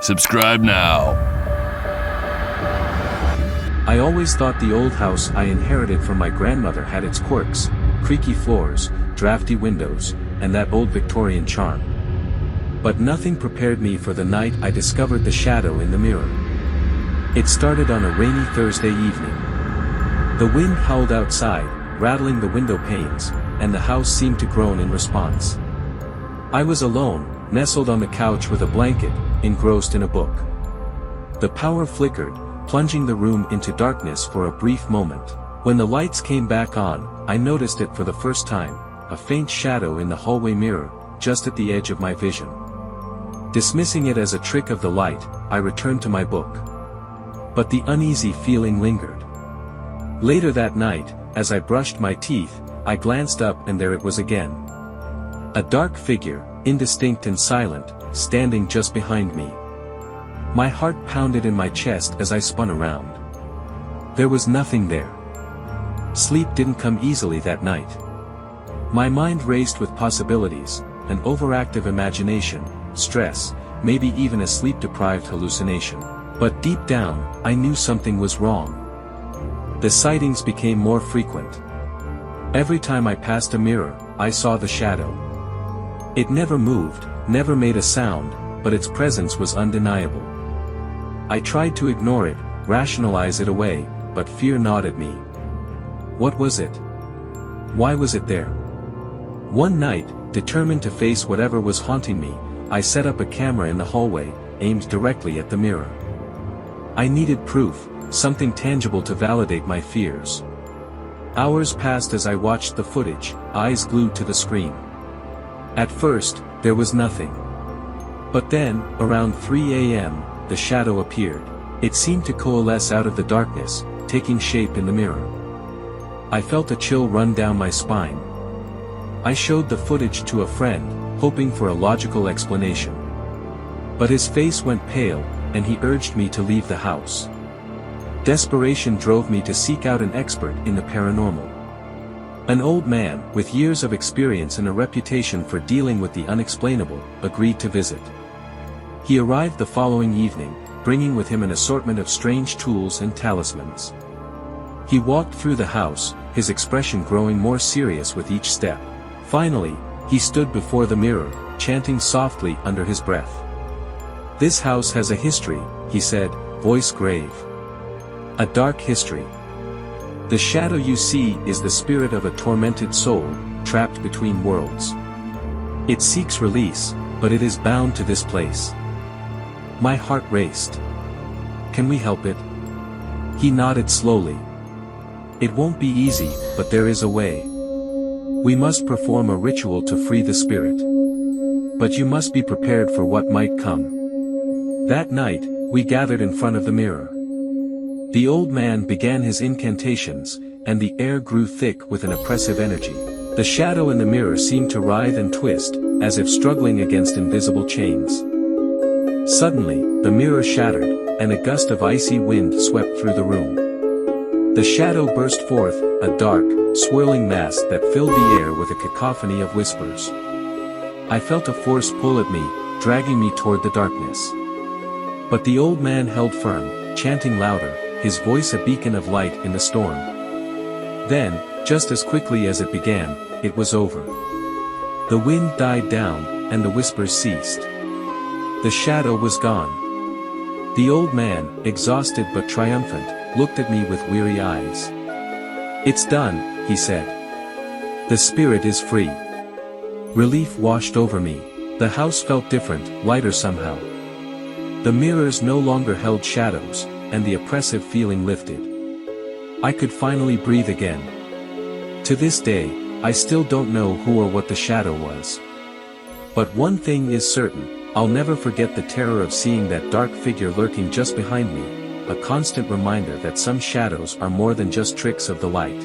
Subscribe now. I always thought the old house I inherited from my grandmother had its quirks, creaky floors, drafty windows, and that old Victorian charm. But nothing prepared me for the night I discovered the shadow in the mirror. It started on a rainy Thursday evening. The wind howled outside, rattling the window panes, and the house seemed to groan in response. I was alone, nestled on the couch with a blanket, engrossed in a book. The power flickered, plunging the room into darkness for a brief moment. When the lights came back on, I noticed it for the first time, a faint shadow in the hallway mirror, just at the edge of my vision. Dismissing it as a trick of the light, I returned to my book. But the uneasy feeling lingered. Later that night, as I brushed my teeth, I glanced up and there it was again. A dark figure, indistinct and silent, standing just behind me. My heart pounded in my chest as I spun around. There was nothing there. Sleep didn't come easily that night. My mind raced with possibilities, an overactive imagination, stress, maybe even a sleep-deprived hallucination. But deep down, I knew something was wrong. The sightings became more frequent. Every time I passed a mirror, I saw the shadow. It never moved, never made a sound, but its presence was undeniable. I tried to ignore it, rationalize it away, but fear gnawed at me. What was it? Why was it there? One night, determined to face whatever was haunting me, I set up a camera in the hallway, aimed directly at the mirror. I needed proof, something tangible to validate my fears. Hours passed as I watched the footage, eyes glued to the screen. At first, there was nothing. But then, around 3 a.m., the shadow appeared. It seemed to coalesce out of the darkness, taking shape in the mirror. I felt a chill run down my spine. I showed the footage to a friend, hoping for a logical explanation. But his face went pale, and he urged me to leave the house. Desperation drove me to seek out an expert in the paranormal. An old man, with years of experience and a reputation for dealing with the unexplainable, agreed to visit. He arrived the following evening, bringing with him an assortment of strange tools and talismans. He walked through the house, his expression growing more serious with each step. Finally, he stood before the mirror, chanting softly under his breath. "This house has a history," he said, voice grave. "A dark history. The shadow you see is the spirit of a tormented soul, trapped between worlds. It seeks release, but it is bound to this place." My heart raced. "Can we help it?" He nodded slowly. "It won't be easy, but there is a way. We must perform a ritual to free the spirit. But you must be prepared for what might come." That night, we gathered in front of the mirror. The old man began his incantations, and the air grew thick with an oppressive energy. The shadow in the mirror seemed to writhe and twist, as if struggling against invisible chains. Suddenly, the mirror shattered, and a gust of icy wind swept through the room. The shadow burst forth, a dark, swirling mass that filled the air with a cacophony of whispers. I felt a force pull at me, dragging me toward the darkness. But the old man held firm, chanting louder, his voice a beacon of light in the storm. Then, just as quickly as it began, it was over. The wind died down, and the whispers ceased. The shadow was gone. The old man, exhausted but triumphant, looked at me with weary eyes. "It's done," he said. "The spirit is free." Relief washed over me. The house felt different, lighter somehow. The mirrors no longer held shadows, and the oppressive feeling lifted. I could finally breathe again. To this day, I still don't know who or what the shadow was. But one thing is certain, I'll never forget the terror of seeing that dark figure lurking just behind me, a constant reminder that some shadows are more than just tricks of the light.